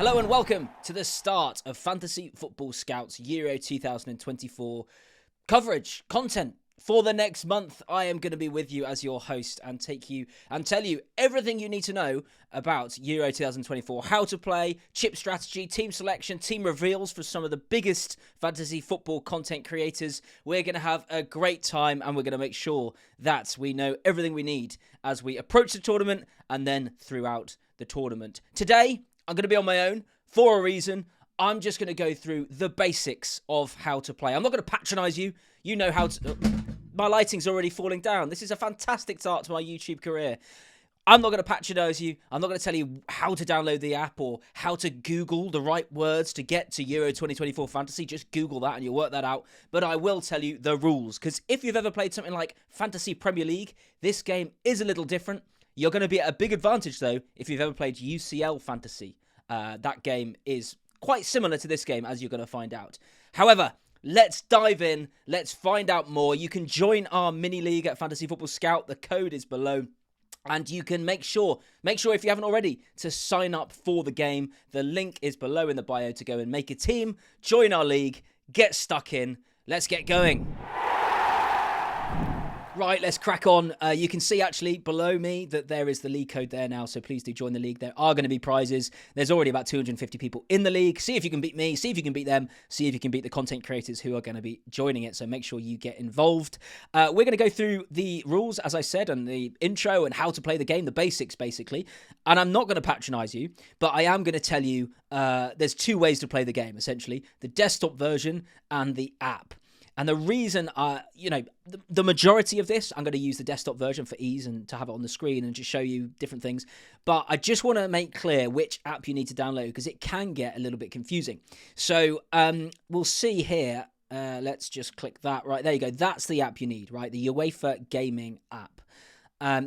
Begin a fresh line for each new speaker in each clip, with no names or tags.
Hello and welcome to the start of Fantasy Football Scouts Euro 2024 coverage, content for the next month. I am going to be with you as your host and take you and tell you everything you need to know about Euro 2024, how to play, chip strategy, team selection, team reveals for some of the biggest fantasy football content creators. We're going to have a great time and we're going to make sure that we know everything we need as we approach the tournament and then throughout the tournament. Today, I'm going to be on my own for a reason. I'm just going to go through the basics of how to play. I'm not going to patronize you. You know how to... My lighting's already falling down. This is a fantastic start to my YouTube career. I'm not going to patronize you. I'm not going to tell you how to download the app or how to Google the right words to get to Euro 2024 Fantasy. Just Google that and you'll work that out. But I will tell you the rules. Because if you've ever played something like Fantasy Premier League, this game is a little different. You're going to be at a big advantage, though, if you've ever played UCL Fantasy. That game is quite similar to this game, as you're going to find out. However, let's dive in. Let's find out more. You can join our mini league at Fantasy Football Scout. The code is below. And you can make sure if you haven't already, to sign up for the game. The link is below in the bio to go and make a team, join our league, get stuck in. Let's get going. Right, let's crack on. You can see actually below me that there is the league code there now, so please do join the league. There are going to be prizes. There's already about 250 people in the league. See if you can beat me, see if you can beat them, see if you can beat the content creators who are going to be joining it, so make sure you get involved. We're going to go through the rules, as I said, and the intro and how to play the game, the basics basically, and I'm not going to patronize you, but I am going to tell you there's two ways to play the game, essentially, the desktop version and the app. And the reason, the majority of this, I'm going to use the desktop version for ease and to have it on the screen and just show you different things. But I just want to make clear which app you need to download because it can get a little bit confusing. So we'll see here. Let's just click that. Right, there you go. That's the app you need, right? The UEFA Gaming app.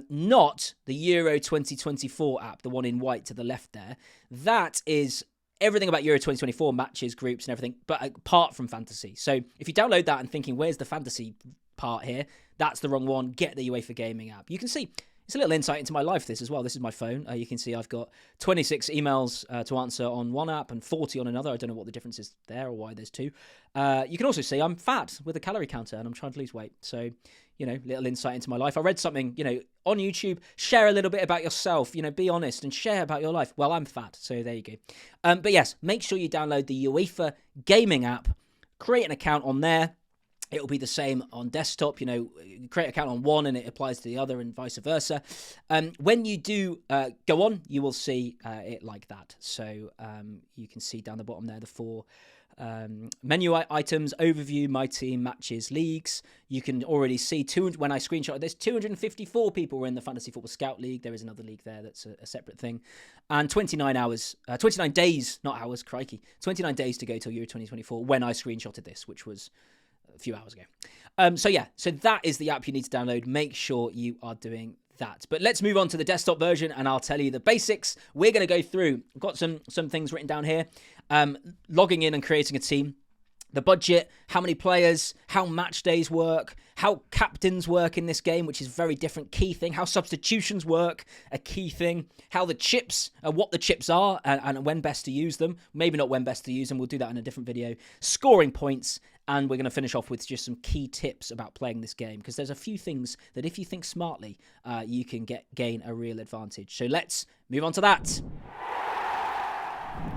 Not the Euro 2024 app, the one in white to the left there. That is everything about Euro 2024, matches, groups, and everything, but apart from fantasy. So if you download that and thinking, where's the fantasy part here? That's the wrong one. Get the UEFA Gaming app. You can see it's a little insight into my life, this as well. This is my phone. You can see I've got 26 emails to answer on one app and 40 on another. I don't know what the difference is there or why there's two. You can also see I'm fat with a calorie counter and I'm trying to lose weight. So, little insight into my life. I read something, on YouTube, share a little bit about yourself, be honest and share about your life. Well, I'm fat, so there you go. But yes, make sure you download the UEFA Gaming app, create an account on there. It'll be the same on desktop, create an account on one and it applies to the other and vice versa. When you do go on, you will see it like that. So you can see down the bottom there the four menu items, overview, my team, matches, leagues. You can already see when I screenshot this, 254 people were in the Fantasy Football Scout League. There is another league there that's a separate thing. And 29 days, not hours, crikey, 29 days to go till Euro 2024 when I screenshotted this, which was a few hours ago. So that is the app you need to download. Make sure you are doing that. But let's move on to the desktop version and I'll tell you the basics. We're going to go through, I've got some things written down here. Logging in and creating a team, the budget, how many players, how match days work, how captains work in this game, which is very different, key thing, how substitutions work, a key thing, how the chips, what the chips are and when best to use them, maybe not when best to use them, we'll do that in a different video, scoring points, and we're going to finish off with just some key tips about playing this game, because there's a few things that if you think smartly, you can gain a real advantage. So let's move on to that.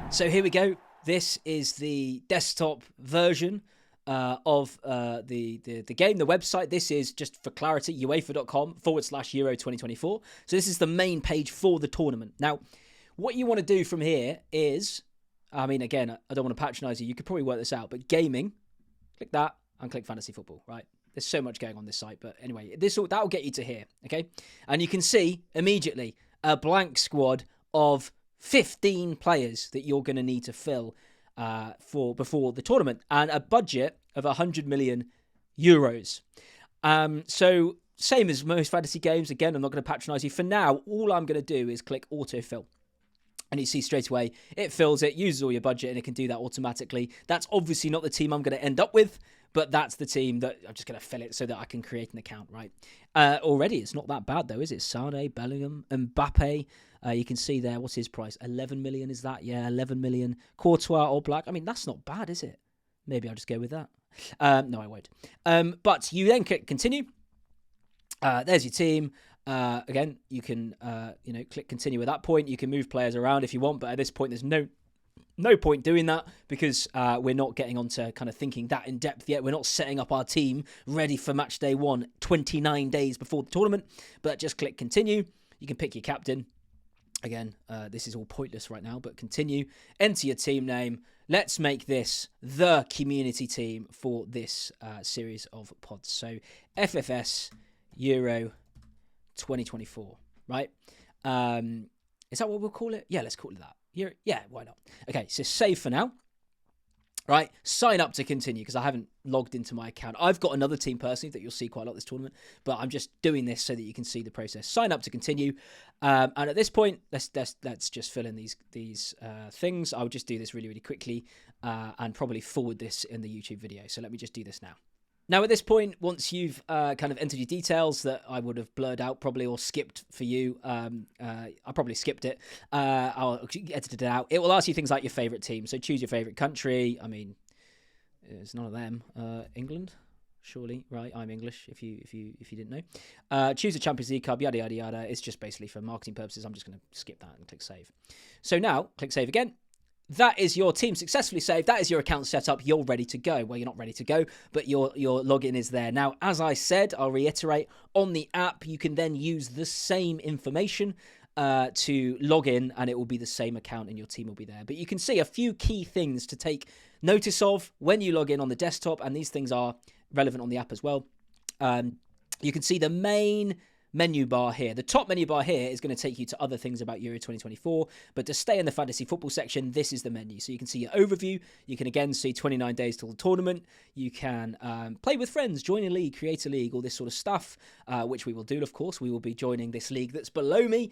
So here we go. This is the desktop version of the game, the website. This is, just for clarity, UEFA.com/Euro 2024. So this is the main page for the tournament. Now, what you want to do from here is, again, I don't want to patronize you. You could probably work this out, but gaming, click that and click fantasy football, right? There's so much going on this site, but anyway, that'll get you to here, okay? And you can see immediately a blank squad of 15 players that you're going to need to fill before the tournament, and a budget of 100 million euros. So same as most fantasy games. Again, I'm not going to patronize you. For now, all I'm going to do is click autofill. And you see straight away, it fills it, uses all your budget, and it can do that automatically. That's obviously not the team I'm going to end up with, but that's the team that I'm just going to fill it so that I can create an account, right? Already, it's not that bad, though, is it? Sane, Bellingham, Mbappe, You can see there, what's his price? 11 million, is that? Yeah, 11 million. Courtois or Black. I mean, that's not bad, is it? Maybe I'll just go with that. No, I won't. But you then click continue. There's your team. Again, you can click continue at that point. You can move players around if you want, but at this point, there's no point doing that because we're not getting onto kind of thinking that in depth yet. We're not setting up our team ready for match day 1, 29 days before the tournament. But just click continue. You can pick your captain. Again, this is all pointless right now, but continue. Enter your team name. Let's make this the community team for this series of pods. So FFS Euro 2024, right? Is that what we'll call it? Yeah, let's call it that. Yeah, why not? Okay, so save for now. Right, sign up to continue because I haven't logged into my account. I've got another team personally that you'll see quite a lot this tournament, but I'm just doing this so that you can see the process. Sign up to continue, and at this point, let's just fill in these things. I'll just do this really, really quickly and probably forward this in the YouTube video. So let me just do this now. Now, at this point, once you've kind of entered your details that I would have blurred out probably or skipped for you, I probably skipped it. I'll edited it out. It will ask you things like your favourite team. So choose your favourite country. I mean, it's none of them. England, surely, right? I'm English. If you didn't know, choose a Champions League club. Yada yada yada. It's just basically for marketing purposes. I'm just going to skip that and click save. So now click save again. That is your team successfully saved. That is your account set up. You're ready to go. Well, you're not ready to go, but your login is there. Now, as I said, I'll reiterate, on the app, you can then use the same information to log in, and it will be the same account and your team will be there. But you can see a few key things to take notice of when you log in on the desktop, and these things are relevant on the app as well. You can see the main menu bar here. The top menu bar here is going to take you to other things about Euro 2024, but to stay in the fantasy football section, this is the menu. So you can see your overview. You can again see 29 days till the tournament. You can play with friends, join a league, create a league, all this sort of stuff, which we will do, of course. We will be joining this league that's below me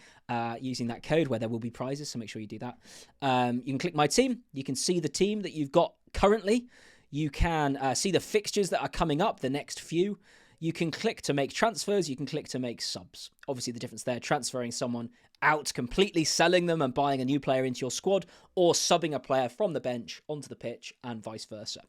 using that code where there will be prizes, so make sure you do that. You can click my team. You can see the team that you've got currently. You can see the fixtures that are coming up, the next few. You can click to make transfers. You can click to make subs. Obviously, the difference there, transferring someone out, completely selling them and buying a new player into your squad, or subbing a player from the bench onto the pitch and vice versa.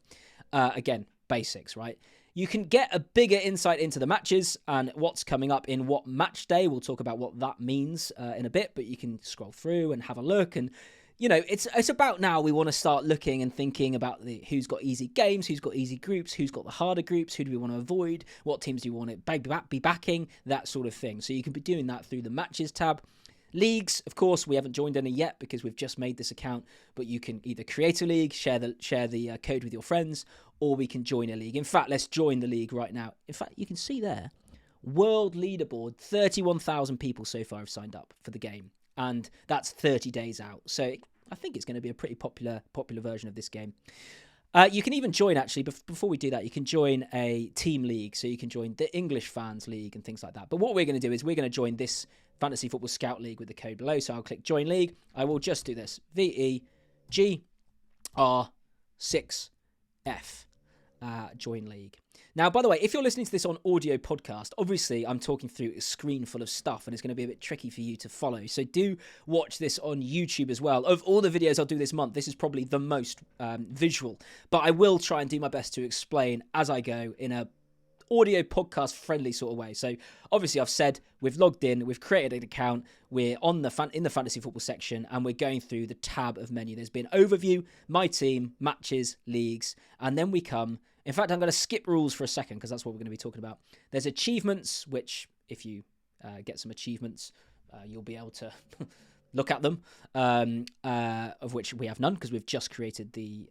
Again, basics, right? You can get a bigger insight into the matches and what's coming up in what match day. We'll talk about what that means in a bit, but you can scroll through and have a look. And you know, it's about now we want to start looking and thinking about who's got easy games, who's got easy groups, who's got the harder groups, who do we want to avoid, what teams do you want to be backing, that sort of thing. So you can be doing that through the Matches tab. Leagues, of course, we haven't joined any yet because we've just made this account, but you can either create a league, share the code with your friends, or we can join a league. In fact, let's join the league right now. In fact, you can see there, world leaderboard, 31,000 people so far have signed up for the game. And that's 30 days out. So I think it's going to be a pretty popular version of this game. You can even join, actually, before we do that, you can join a team league. So you can join the English Fans League and things like that. But what we're going to do is we're going to join this Fantasy Football Scout League with the code below. So I'll click Join League. I will just do this. VEGR6F. Join League. Now, by the way, if you're listening to this on audio podcast, obviously I'm talking through a screen full of stuff and it's going to be a bit tricky for you to follow. So do watch this on YouTube as well. Of all the videos I'll do this month, this is probably the most visual, but I will try and do my best to explain as I go in a audio podcast friendly sort of way. So obviously I've said we've logged in, we've created an account, we're on in the fantasy football section, and we're going through the tab of menu. There's been overview, my team, matches, leagues, and then we come. In fact, I'm going to skip rules for a second because that's what we're going to be talking about. There's achievements, which if you get some achievements, you'll be able to look at them, of which we have none because we've just created the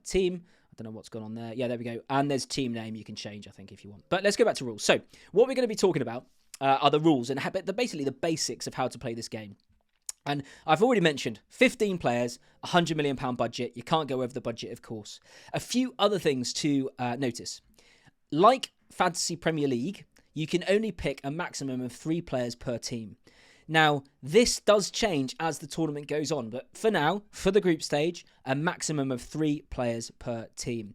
team. I don't know what's gone on there. Yeah, there we go. And there's team name you can change, I think, if you want. But let's go back to rules. So what we're going to be talking about are the rules and basically the basics of how to play this game. And I've already mentioned 15 players, £100 million budget. You can't go over the budget, of course. A few other things to notice. Like Fantasy Premier League, you can only pick a maximum of 3 players per team. Now, this does change as the tournament goes on, but for now, for the group stage, a maximum of 3 players per team.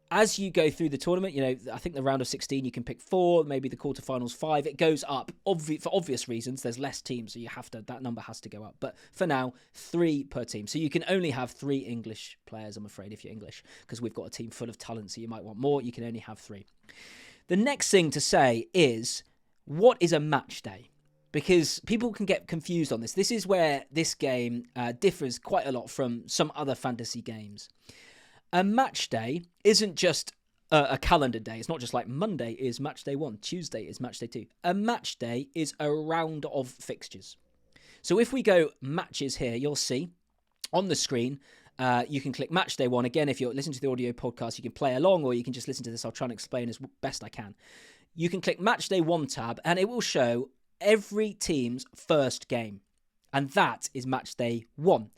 as you go through the tournament, I think the round of 16, you can pick 4, maybe the quarterfinals 5. It goes up for obvious reasons. There's less teams, so that number has to go up. But for now, 3 per team. So you can only have 3 English players, I'm afraid, if you're English, because we've got a team full of talent, so you might want more. You can only have 3. The next thing to say is, what is a match day? Because people can get confused on this. This is where this game differs quite a lot from some other fantasy games. A match day isn't just a calendar day. It's not just like Monday is match day 1, Tuesday is match day 2. A match day is a round of fixtures. So if we go matches here, you'll see on the screen, you can click match day 1. Again, if you're listening to the audio podcast, you can play along, or you can just listen to this. I'll try and explain as best I can. You can click match day 1 tab, and it will show every team's first game. And that is match day 1.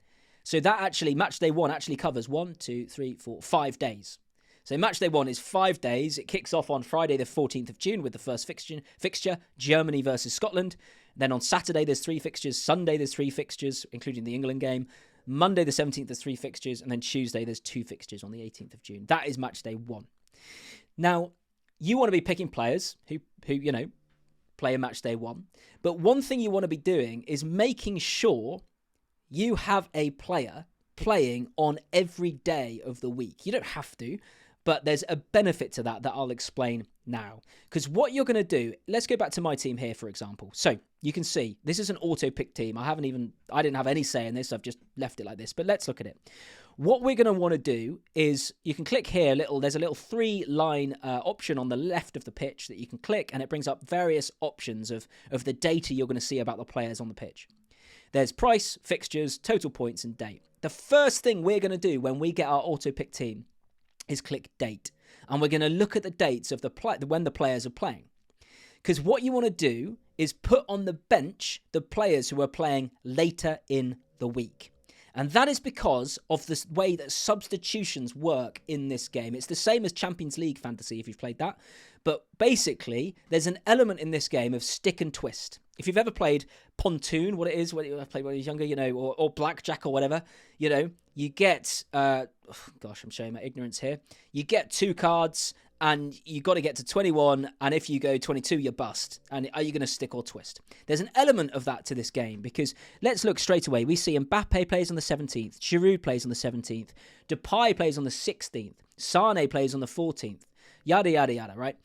So that actually, match day 1 actually covers 1, 2, 3, 4, 5 days. So match day 1 is 5 days. It kicks off on Friday the 14th of June with the first fixture, Germany versus Scotland. Then on Saturday there's 3 fixtures. Sunday there's 3 fixtures, including the England game. Monday the 17th there's 3 fixtures. And then Tuesday there's 2 fixtures on the 18th of June. That is match day 1. Now, you want to be picking players who play a match day 1. But one thing you want to be doing is making sure you have a player playing on every day of the week. You don't have to, but there's a benefit to that I'll explain now. Because what you're going to do, let's go back to my team here, for example. So you can see this is an auto-pick team. I didn't have any say in this. I've just left it like this, but let's look at it. What we're going to want to do is you can click here, there's a little 3-line option on the left of the pitch that you can click, and it brings up various options of the data you're going to see about the players on the pitch. There's price, fixtures, total points, and date. The first thing we're going to do when we get our auto-pick team is click date. And we're going to look at the dates of when the players are playing. Because what you want to do is put on the bench the players who are playing later in the week. And that is because of the way that substitutions work in this game. It's the same as Champions League fantasy, if you've played that. But basically, there's an element in this game of stick and twist. If you've ever played Pontoon, what it is, when you played when you were younger, or Blackjack or whatever, you get, I'm showing my ignorance here. You get 2 cards and you got to get to 21. And if you go 22, you bust. And are you going to stick or twist? There's an element of that to this game, because let's look straight away. We see Mbappe plays on the 17th. Giroud plays on the 17th. Depay plays on the 16th. Sane plays on the 14th. Yada, yada, yada, right?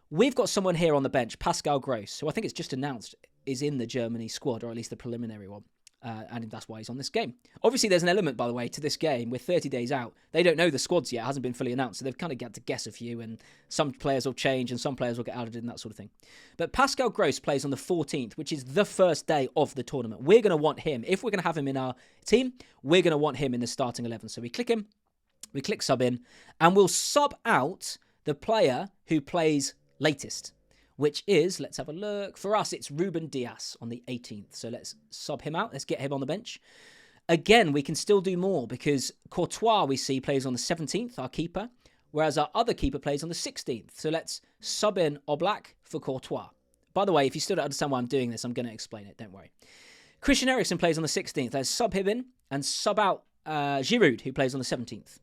We've got someone here on the bench, Pascal Gross, who I think it's just announced is in the Germany squad, or at least the preliminary one. And that's why he's on this game. Obviously, there's an element, by the way, to this game. We're 30 days out. They don't know the squads yet. It hasn't been fully announced. So they've kind of got to guess a few. And some players will change and some players will get added and that sort of thing. But Pascal Gross plays on the 14th, which is the first day of the tournament. We're going to want him. If we're going to have him in our team, we're going to want him in the starting 11. So we click him. We click sub in. And we'll sub out the player who plays latest, which is, let's have a look. For us, it's Ruben Dias on the 18th. So let's sub him out. Let's get him on the bench. Again, we can still do more, because Courtois, we see, plays on the 17th, our keeper, whereas our other keeper plays on the 16th. So let's sub in Oblak for Courtois. By the way, if you still don't understand why I'm doing this, I'm going to explain it. Don't worry. Christian Eriksen plays on the 16th. Let's sub him in and sub out Giroud, who plays on the 17th.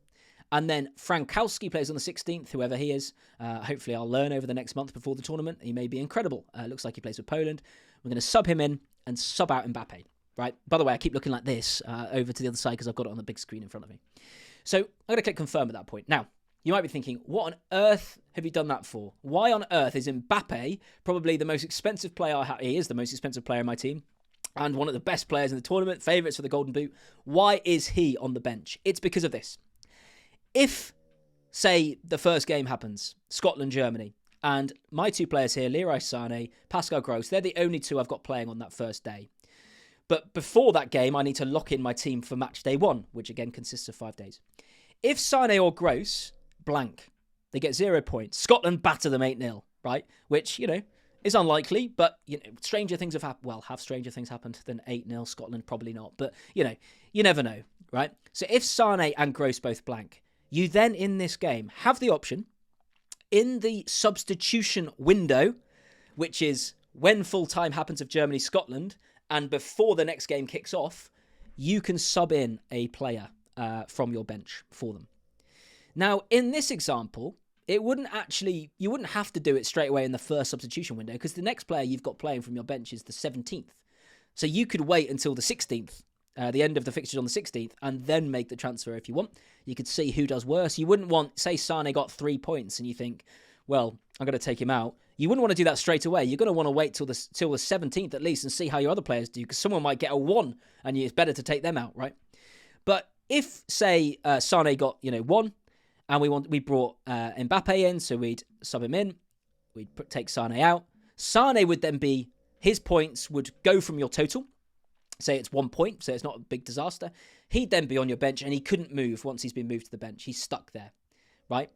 And then Frankowski plays on the 16th, whoever he is. Hopefully I'll learn over the next month before the tournament. He may be incredible. Looks like he plays for Poland. We're going to sub him in and sub out Mbappe. Right? By the way, I keep looking like this over to the other side because I've got it on the big screen in front of me. So I'm going to click confirm at that point. Now, you might be thinking, what on earth have you done that for? Why on earth is Mbappe probably the most expensive player I have? He is the most expensive player in my team and one of the best players in the tournament, favourites for the Golden Boot. Why is he on the bench? It's because of this. If, say, the first game happens, Scotland-Germany, and my 2 players here, Leroy Sané, Pascal Gross, they're the only 2 I've got playing on that first day. But before that game, I need to lock in my team for match day 1, which again consists of 5 days. If Sané or Gross blank, they get 0 points. Scotland batter them 8-0, right? Which, is unlikely, but, stranger things have happened. Well, have stranger things happened than 8-0 Scotland? Probably not. But, you never know, right? So if Sané and Gross both blank, you then, in this game, have the option, in the substitution window, which is when full time happens of Germany-Scotland, and before the next game kicks off, you can sub in a player from your bench for them. Now, in this example, you wouldn't have to do it straight away in the first substitution window, because the next player you've got playing from your bench is the 17th. So you could wait until the 16th, the end of the fixtures on the 16th, and then make the transfer if you want. You could see who does worse. You wouldn't want, say Sane got 3 points and you think, well, I'm going to take him out. You wouldn't want to do that straight away. You're going to want to wait till the 17th at least and see how your other players do, because someone might get a 1 and it's better to take them out, right? But if, say, Sane got 1 and we brought Mbappe in, so we'd sub him in, we'd take Sane out. Sane would then be, his points would go from your total. Say it's 1 point, so it's not a big disaster. He'd then be on your bench and he couldn't move once he's been moved to the bench. He's stuck there, right?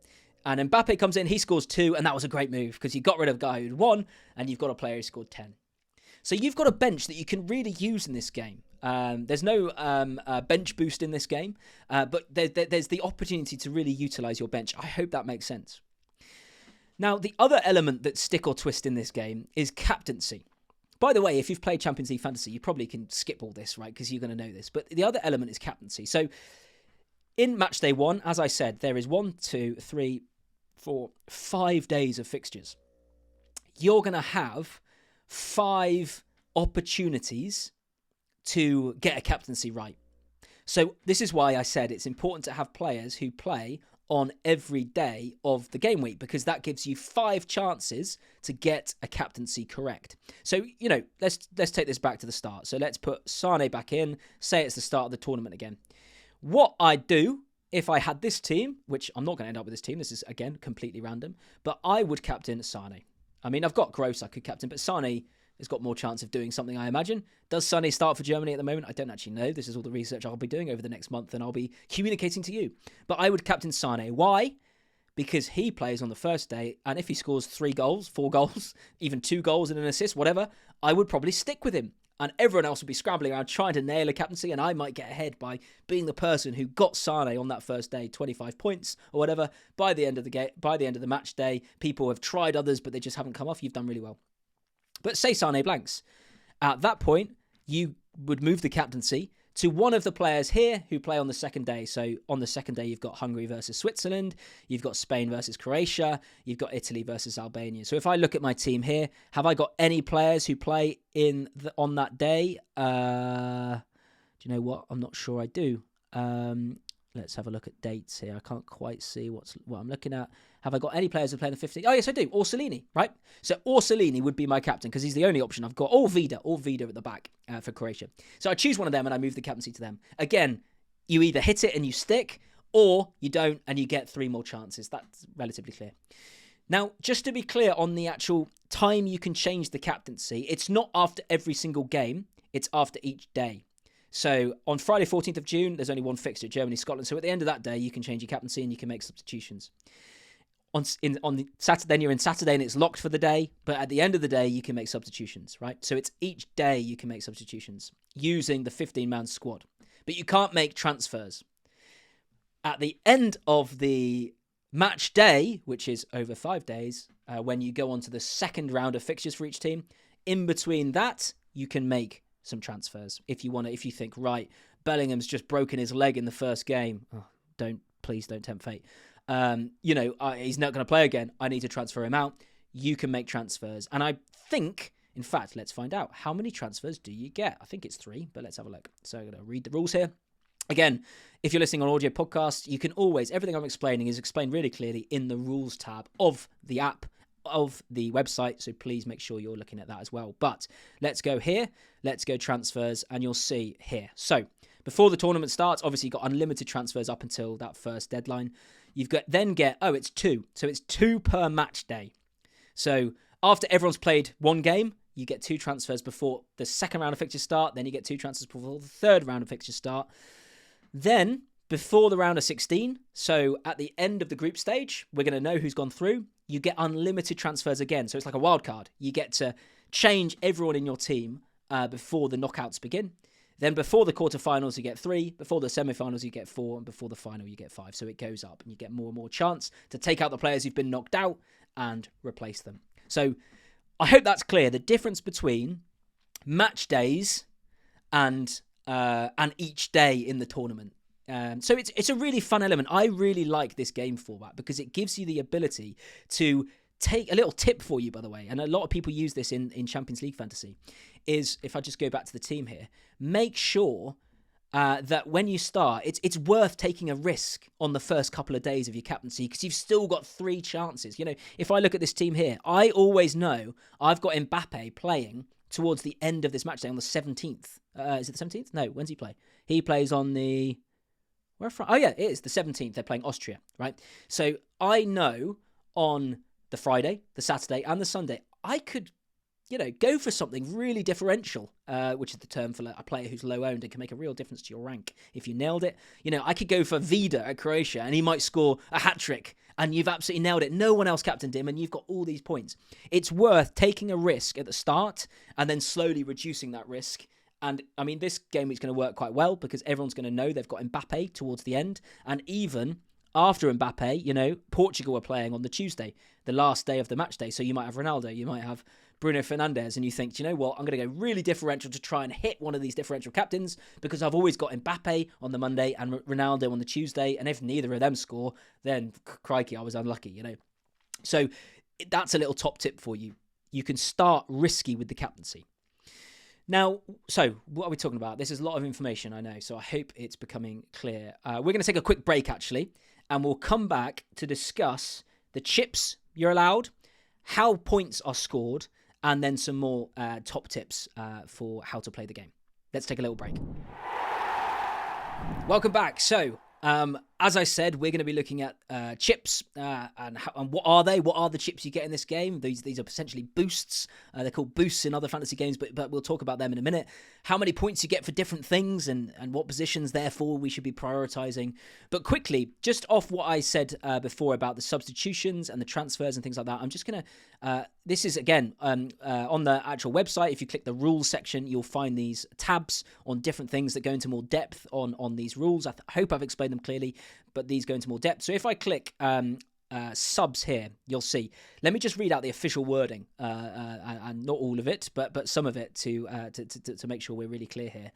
And Mbappe comes in, he scores 2, and that was a great move because you got rid of a guy who'd 1 and you've got a player who scored 10. So you've got a bench that you can really use in this game. There's no bench boost in this game, but there's the opportunity to really utilise your bench. I hope that makes sense. Now, the other element that's stick or twist in this game is captaincy. By the way, if you've played Champions League Fantasy, you probably can skip all this, right? Because you're going to know this. But the other element is captaincy. So in match day 1, as I said, there is 1, 2, 3, 4, 5 days of fixtures. You're going to have 5 opportunities to get a captaincy right. So this is why I said it's important to have players who play on every day of the game week, because that gives you 5 chances to get a captaincy correct. So, let's take this back to the start. So let's put Sane back in, say it's the start of the tournament again. What I'd do if I had this team, which I'm not going to end up with this team, this is, again, completely random, but I would captain Sane. I mean, I've got Gross I could captain, but Sane has got more chance of doing something, I imagine. Does Sane start for Germany at the moment? I don't actually know. This is all the research I'll be doing over the next month, and I'll be communicating to you. But I would captain Sane. Why? Because he plays on the first day, and if he scores 3 goals, 4 goals, even 2 goals and an assist, whatever, I would probably stick with him. And everyone else would be scrambling around trying to nail a captaincy, and I might get ahead by being the person who got Sane on that first day, 25 points or whatever. By the end of the game, by the end of the match day, people have tried others, but they just haven't come off. You've done really well. But say Sane blanks. At that point, you would move the captaincy to one of the players here who play on the second day. So on the second day, you've got Hungary versus Switzerland, you've got Spain versus Croatia, you've got Italy versus Albania. So if I look at my team here, have I got any players who play on that day? Do you know what? I'm not sure I do. Let's have a look at dates here. I can't quite see what I'm looking at. Have I got any players who play in the 15th? Oh, yes, I do. Orsolini, right? So Orsolini would be my captain because he's the only option I've got. Or Vida at the back for Croatia. So I choose one of them and I move the captaincy to them. Again, you either hit it and you stick, or you don't and you get 3 more chances. That's relatively clear. Now, just to be clear on the actual time you can change the captaincy, it's not after every single game. It's after each day. So on Friday, 14th of June, there's only one fixture, Germany, Scotland. So at the end of that day, you can change your captaincy and you can make substitutions. On the Saturday, then you're in Saturday and it's locked for the day. But at the end of the day, you can make substitutions, right? So it's each day you can make substitutions using the 15-man squad. But you can't make transfers. At the end of the match day, which is over 5 days, when you go on to the second round of fixtures for each team, in between that, you can make some transfers if you think, right, Bellingham's just broken his leg in the first game. Oh, please don't tempt fate. He's not going to play again. I need to transfer him out. You can make transfers. And I think, in fact, let's find out. How many transfers do you get? I think it's 3, but let's have a look. So I'm going to read the rules here. Again, if you're listening on audio podcast, you can always, everything I'm explaining is explained really clearly in the rules tab of the app, of the website, so please make sure you're looking at that as well. But let's go here, let's go transfers, and you'll see here. So before the tournament starts, obviously you've got unlimited transfers up until that first deadline. It's 2. So it's 2 per match day. So after everyone's played one game, you get 2 transfers before the second round of fixtures start, then you get 2 transfers before the third round of fixtures start. Then before the round of 16, so at the end of the group stage, we're going to know who's gone through. You get unlimited transfers again. So it's like a wild card. You get to change everyone in your team before the knockouts begin. Then before the quarterfinals, you get 3. Before the semifinals, you get 4. And before the final, you get 5. So it goes up and you get more and more chance to take out the players who've been knocked out and replace them. So I hope that's clear. The difference between match days and each day in the tournament. So it's a really fun element. I really like this game format because it gives you the ability to take a little tip for you, by the way, and a lot of people use this in Champions League fantasy, is if I just go back to the team here, make sure that when you start, it's worth taking a risk on the first couple of days of your captaincy because you've still got 3 chances. You know, if I look at this team here, I always know I've got Mbappe playing towards the end of this match day on the 17th. Is it the 17th? No, when's he play? He plays on the... Where from? Oh, yeah, it is the 17th. They're playing Austria, right? So I know on the Friday, the Saturday, and the Sunday, I could, go for something really differential, which is the term for a player who's low owned and can make a real difference to your rank. If you nailed it, I could go for Vida at Croatia and he might score a hat-trick and you've absolutely nailed it. No one else captained him and you've got all these points. It's worth taking a risk at the start and then slowly reducing that risk. And, I mean, this game is going to work quite well because everyone's going to know they've got Mbappe towards the end. And even after Mbappe, Portugal are playing on the Tuesday, the last day of the match day. So you might have Ronaldo, you might have Bruno Fernandes, and you think, you know what, I'm going to go really differential to try and hit one of these differential captains because I've always got Mbappe on the Monday and Ronaldo on the Tuesday. And if neither of them score, then crikey, I was unlucky, So that's a little top tip for you. You can start risky with the captaincy. Now, so what are we talking about? This is a lot of information, I know, so I hope it's becoming clear. We're going to take a quick break, actually, and we'll come back to discuss the chips you're allowed, how points are scored, and then some more top tips for how to play the game. Let's take a little break. Welcome back. So, as I said, we're going to be looking at chips and what are they? What are the chips you get in this game? These are essentially boosts. They're called boosts in other fantasy games, but we'll talk about them in a minute. How many points you get for different things and what positions, therefore, we should be prioritizing. But quickly, just off what I said before about the substitutions and the transfers and things like that, I'm just going to... this is, again, on the actual website. If you click the rules section, you'll find these tabs on different things that go into more depth on these rules. I hope I've explained them clearly, but these go into more depth. So if I click subs here, you'll see. Let me just read out the official wording, and not all of it, but some of it to make sure we're really clear here.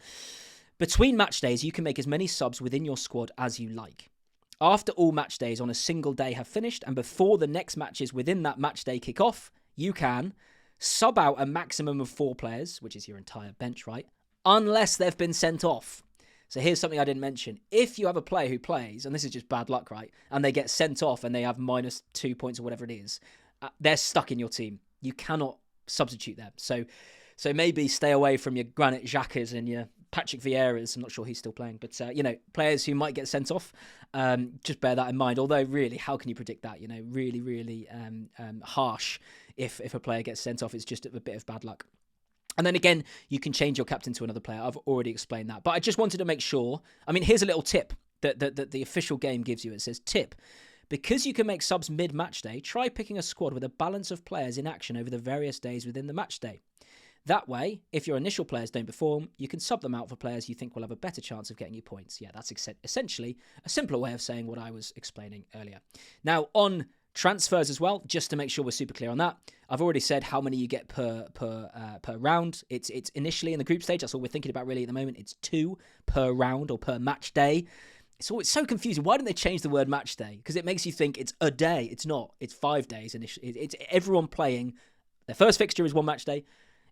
Between match days, you can make as many subs within your squad as you like. After all match days on a single day have finished and before the next matches within that match day kick off, you can sub out a maximum of 4 players, which is your entire bench, right? Unless they've been sent off. So here's something I didn't mention. If you have a player who plays, and this is just bad luck, right? And they get sent off and they have -2 points or whatever it is, they're stuck in your team. You cannot substitute them. So maybe stay away from your Granit Xhakas and your Patrick Vieira's. I'm not sure he's still playing, but players who might get sent off, just bear that in mind. Although really, how can you predict that? Really, really harsh if a player gets sent off. It's just a bit of bad luck. And then again, you can change your captain to another player. I've already explained that. But I just wanted to make sure. I mean, here's a little tip that the official game gives you. It says, tip. Because you can make subs mid-match day, try picking a squad with a balance of players in action over the various days within the match day. That way, if your initial players don't perform, you can sub them out for players you think will have a better chance of getting you points. Yeah, that's essentially a simpler way of saying what I was explaining earlier. Now, on transfers as well, just to make sure we're super clear on that, I've already said how many you get per round. It's initially in the group stage. That's all we're thinking about really at the moment. It's 2 per round or per match day. It's always so confusing. Why didn't they change the word match day? Because it makes you think it's a day. It's not. It's 5 days initially. It's everyone playing. Their first fixture is one match day.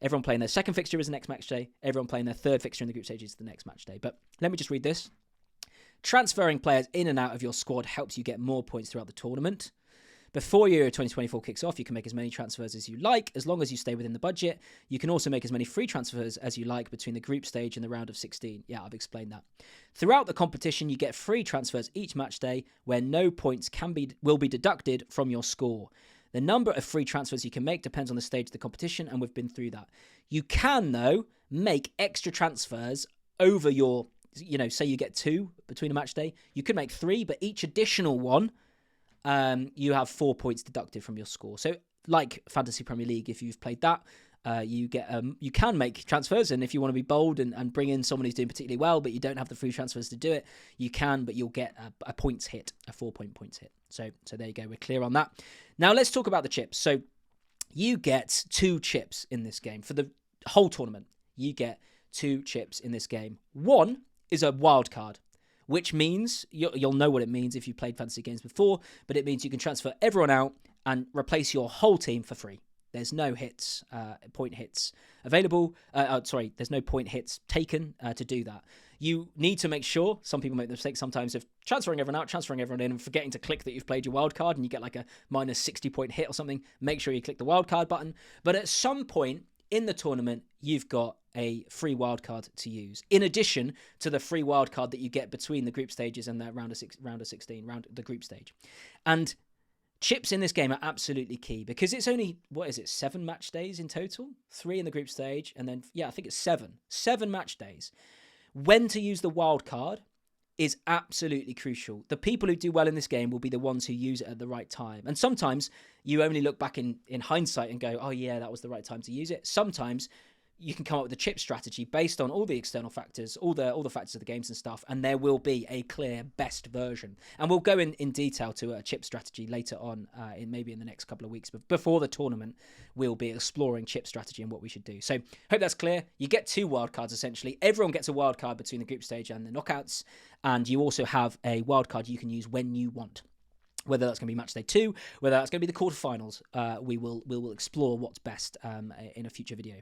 Everyone playing their second fixture is the next match day. Everyone playing their third fixture in the group stage is the next match day. But let me just read this. Transferring players in and out of your squad helps you get more points throughout the tournament. Before Euro 2024 kicks off, you can make as many transfers as you like, as long as you stay within the budget. You can also make as many free transfers as you like between the group stage and the round of 16. Yeah, I've explained that. Throughout the competition, you get free transfers each match day, where no points will be deducted from your score. The number of free transfers you can make depends on the stage of the competition, and we've been through that. You can, though, make extra transfers over your, say you get 2 between a match day. You could make 3, but each additional one, you have 4 points deducted from your score. So, like Fantasy Premier League, if you've played that, you can make transfers, and if you want to be bold and bring in someone who's doing particularly well, but you don't have the free transfers to do it, you can, but you'll get a points hit, a 4-point points hit. So there you go. We're clear on that. Now let's talk about the chips. So you get 2 chips in this game for the whole tournament. You get 2 chips in this game. One is a wild card. which means you'll know what it means if you played fantasy games before, but it means you can transfer everyone out and replace your whole team for free. There's no hits, point hits available. There's no point hits taken to do that. You need to make sure, some people make the mistake sometimes of transferring everyone out, transferring everyone in, and forgetting to click that you've played your wildcard, and you get like a minus 60 point hit or something. Make sure you click the wildcard button. But at some point in the tournament, you've got a free wildcard to use, in addition to the free wildcard that you get between the group stages and the round of 16, the group stage. And chips in this game are absolutely key because it's only, 7 match days in total? 3 in the group stage, and then, I think it's 7. 7 match days. When to use the wild card is absolutely crucial. The people who do well in this game will be the ones who use it at the right time. And sometimes you only look back in hindsight and go, oh yeah, that was the right time to use it. Sometimes you can come up with a chip strategy based on all the external factors, all the factors of the games and stuff, and there will be a clear best version. And we'll go in detail to a chip strategy later on, in the next couple of weeks. But before the tournament, we'll be exploring chip strategy and what we should do. So hope that's clear. You get 2 wildcards essentially. Everyone gets a wildcard between the group stage and the knockouts, and you also have a wildcard you can use when you want. Whether that's going to be match day 2, whether that's going to be the quarterfinals, we will explore what's best in a future video.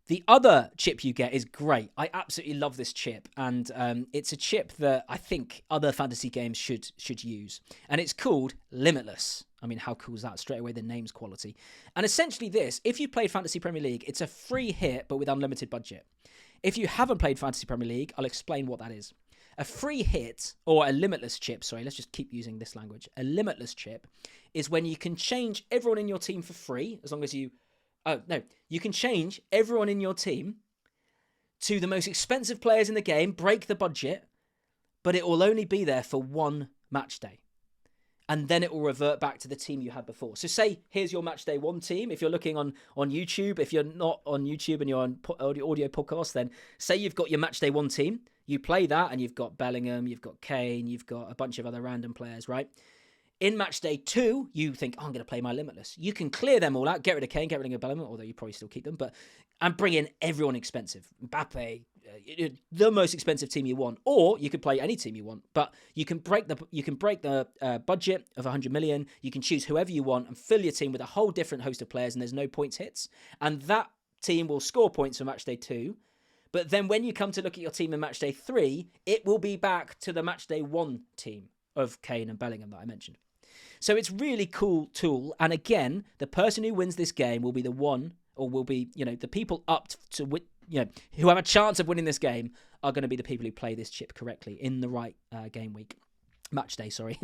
The other chip you get is great. I absolutely love this chip, and it's a chip that I think other fantasy games should use. And it's called Limitless. I mean, how cool is that? Straight away, the name's quality. And essentially this, if you played Fantasy Premier League, it's a free hit, but with unlimited budget. If you haven't played Fantasy Premier League, I'll explain what that is. A free hit, or a limitless chip, let's just keep using this language. A limitless chip is when you can change everyone in your team for free, as long as you... Oh, no. You can change everyone in your team to the most expensive players in the game, break the budget, but it will only be there for 1 match day. And then it will revert back to the team you had before. So say, here's your match day 1 team. If you're looking on YouTube, if you're not on YouTube and you're on audio podcast, then say you've got your match day 1 team. You play that and you've got Bellingham, you've got Kane, you've got a bunch of other random players, right? In match day 2, you think, I'm going to play my Limitless. You can clear them all out, get rid of Kane, get rid of Bellingham, although you probably still keep them, and bring in everyone expensive. Mbappe, the most expensive team you want, or you could play any team you want, but you can break the budget of 100 million. You can choose whoever you want and fill your team with a whole different host of players, and there's no points hits, and that team will score points for match day 2. But then when you come to look at your team in match day 3, it will be back to the match day 1 team of Kane and Bellingham that I mentioned. So it's really cool tool. And again, the person who wins this game will be the one, or will be, the people up to win, who have a chance of winning this game are going to be the people who play this chip correctly in the right match day, sorry.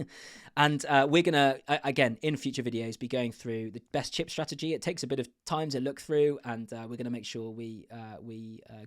And we're going to, again, in future videos, be going through the best chip strategy. It takes a bit of time to look through, and we're going to make sure we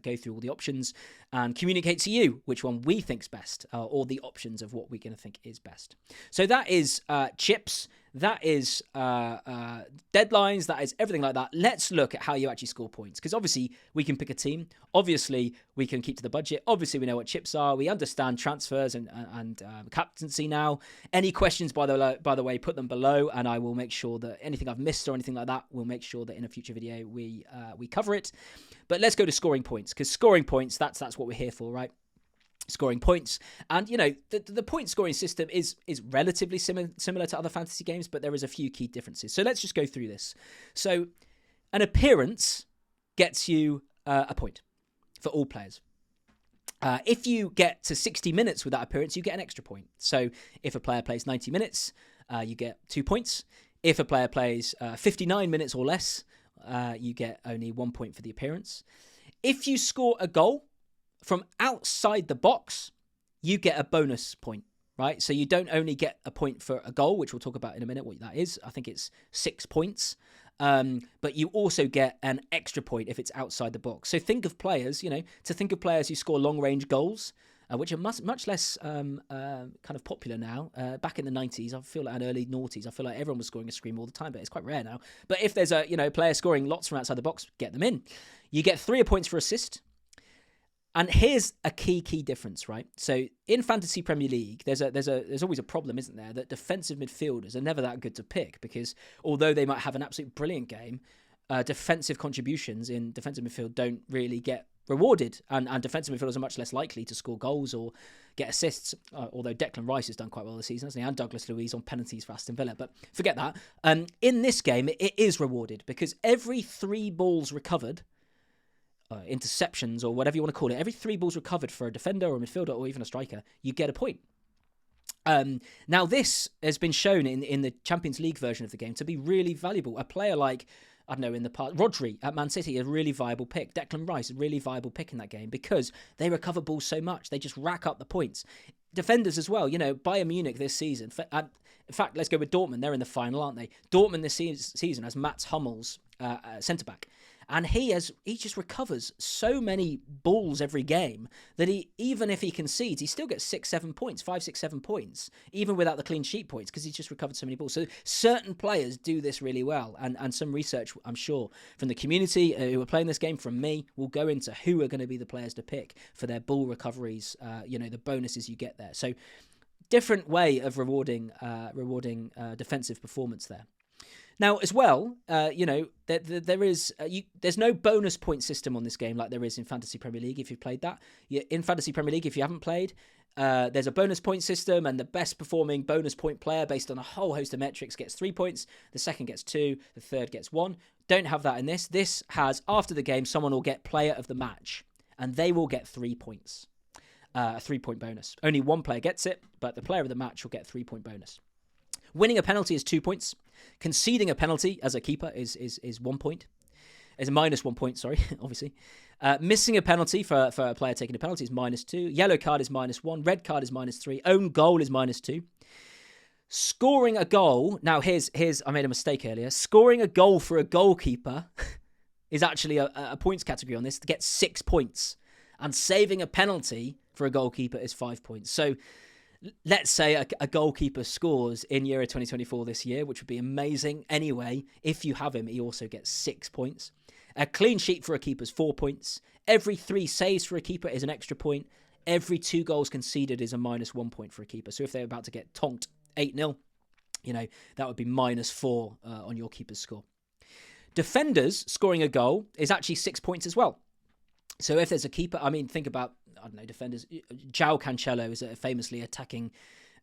go through all the options and communicate to you which one we think's best, or the options of what we're going to think is best. So that is chips. That is deadlines. That is everything like that. Let's look at how you actually score points, because obviously we can pick a team. Obviously we can keep to the budget. Obviously we know what chips are. We understand transfers and captaincy now. Any questions, by the way, put them below, and I will make sure that anything I've missed or anything like that, we'll make sure that in a future video we cover it. But let's go to scoring points, because scoring points, that's what we're here for, right? Scoring points. And the point scoring system is relatively similar to other fantasy games, but there is a few key differences. So let's just go through this. So an appearance gets you a point for all players. If you get to 60 minutes with that appearance, you get an extra point. So if a player plays 90 minutes, you get 2 points. If a player plays 59 minutes or less, you get only 1 point for the appearance. If you score a goal from outside the box, you get a bonus point, right? So you don't only get a point for a goal, which we'll talk about in a minute what that is. I think it's 6 points. But you also get an extra point if it's outside the box. So think of players, who score long-range goals, which are much less kind of popular now. Back in the 90s, I feel like, and early noughties, I feel like everyone was scoring a scream all the time, but it's quite rare now. But if there's a player scoring lots from outside the box, get them in. You get 3 points for assist. And here's a key difference, right? So in Fantasy Premier League, there's always a problem, isn't there? That defensive midfielders are never that good to pick, because although they might have an absolute brilliant game, defensive contributions in defensive midfield don't really get rewarded, and defensive midfielders are much less likely to score goals or get assists, although Declan Rice has done quite well this season, hasn't he? And Douglas Luiz on penalties for Aston Villa. But forget that. In this game, it is rewarded because every 3 balls recovered, interceptions or whatever you want to call it, every 3 balls recovered for a defender or a midfielder or even a striker, you get a point. Now, this has been shown in the Champions League version of the game to be really valuable. A player like, I don't know, in the past, Rodri at Man City, a really viable pick. Declan Rice, a really viable pick in that game because they recover balls so much. They just rack up the points. Defenders as well. Bayern Munich this season. In fact, let's go with Dortmund. They're in the final, aren't they? Dortmund this season has Mats Hummels, centre-back. And he just recovers so many balls every game that even if he concedes, he still gets 6-7 points, 5, 6, 7 points, even without the clean sheet points, because he's just recovered so many balls. So certain players do this really well. And some research, I'm sure, from the community who are playing this game, from me, will go into who are going to be the players to pick for their ball recoveries, the bonuses you get there. So different way of rewarding defensive performance there. Now, as well, there's no bonus point system on this game like there is in Fantasy Premier League if you've played that. In Fantasy Premier League, if you haven't played, there's a bonus point system, and the best performing bonus point player based on a whole host of metrics gets 3 points, the second gets 2, the third gets 1. Don't have that in this. This has, after the game, someone will get player of the match, and they will get 3 points, a 3-point bonus. Only one player gets it, but the player of the match will get 3-point bonus. Winning a penalty is 2 points. Conceding a penalty as a keeper is 1 point. Is a minus 1 point, sorry, obviously. Missing a penalty for a player taking a penalty is -2. Yellow card is -1. Red card is -3. Own goal is -2. Scoring a goal. Now, here's I made a mistake earlier. Scoring a goal for a goalkeeper is actually a points category on this to get 6 points. And saving a penalty for a goalkeeper is 5 points. So let's say a goalkeeper scores in Euro 2024 this year, which would be amazing anyway. If you have him, he also gets 6 points. A clean sheet for a keeper is 4 points. Every 3 saves for a keeper is an extra point. Every 2 goals conceded is a -1 point for a keeper. So if they're about to get tonked 8-0, that would be -4 on your keeper's score. Defenders scoring a goal is actually 6 points as well. So if there's a keeper, think about, I don't know, defenders. João Cancelo is a famously attacking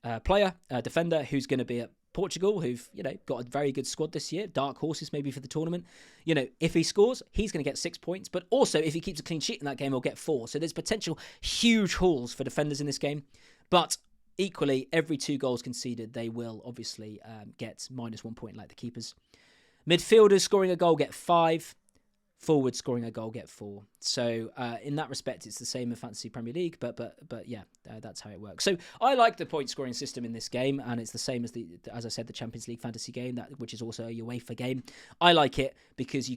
defender who's going to be at Portugal, who've, got a very good squad this year. Dark horses maybe for the tournament. If he scores, he's going to get 6 points. But also, if he keeps a clean sheet in that game, he'll get 4. So there's potential huge hauls for defenders in this game. But equally, every 2 goals conceded, they will obviously get -1 point like the keepers. Midfielders scoring a goal get 5. Forward scoring a goal get 4. So in that respect, it's the same in Fantasy Premier League, but yeah, that's how it works. So I like the point scoring system in this game, and it's the same as as I said, the Champions League fantasy game, which is also a UEFA game. I like it because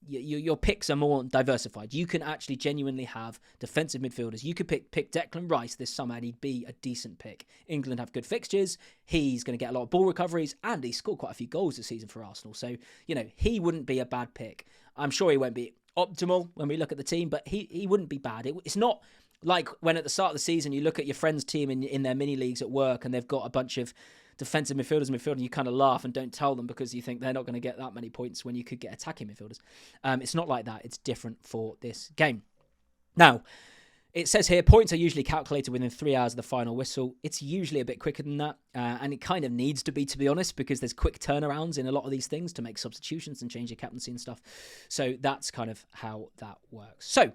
your picks are more diversified. You can actually genuinely have defensive midfielders. You could pick Declan Rice this summer, and he'd be a decent pick. England have good fixtures. He's going to get a lot of ball recoveries, and he scored quite a few goals this season for Arsenal. So he wouldn't be a bad pick. I'm sure he won't be optimal when we look at the team, but he wouldn't be bad. It's not like when at the start of the season you look at your friend's team in their mini leagues at work and they've got a bunch of defensive midfielders and you kind of laugh and don't tell them because you think they're not going to get that many points when you could get attacking midfielders. It's not like that. It's different for this game. Now, it says here, points are usually calculated within 3 hours of the final whistle. It's usually a bit quicker than that, and it kind of needs to be honest, because there's quick turnarounds in a lot of these things to make substitutions and change your captaincy and stuff. So that's kind of how that works. So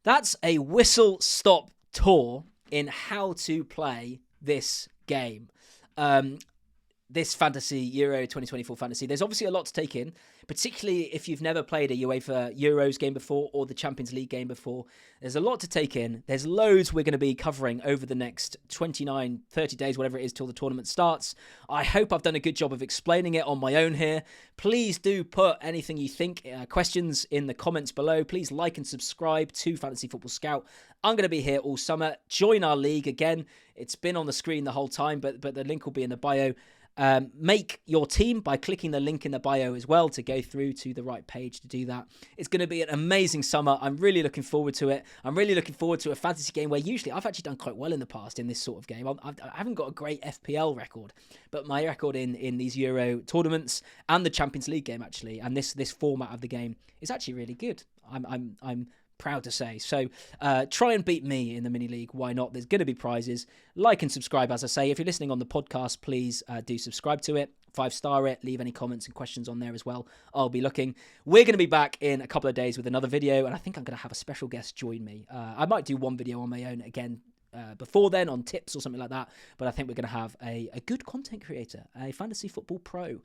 that's a whistle-stop tour in how to play this game. This fantasy, Euro 2024 fantasy. There's obviously a lot to take in, particularly if you've never played a UEFA Euros game before or the Champions League game before. There's a lot to take in. There's loads we're going to be covering over the next 29, 30 days, whatever it is, till the tournament starts. I hope I've done a good job of explaining it on my own here. Please do put anything you think, questions in the comments below. Please like and subscribe to Fantasy Football Scout. I'm going to be here all summer. Join our league again. It's been on the screen the whole time, but the link will be in the bio. Make your team by clicking the link in the bio as well to go through to the right page to do that. It's going to be an amazing summer. I'm really looking forward to it. I'm really looking forward to a fantasy game where usually I've actually done quite well in the past in this sort of game. I haven't got a great FPL record, but my record in these Euro tournaments and the Champions League game actually, and this format of the game is actually really good. I'm proud to say. So try and beat me in the mini league. Why not? There's going to be prizes. Like and subscribe, as I say. If you're listening on the podcast, please do subscribe to it. 5-star it. Leave any comments and questions on there as well. I'll be looking. We're going to be back in a couple of days with another video, and I think I'm going to have a special guest join me. I might do one video on my own again before then on tips or something like that, but I think we're going to have a good content creator, a fantasy football pro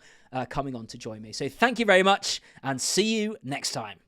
coming on to join me. So thank you very much, and see you next time.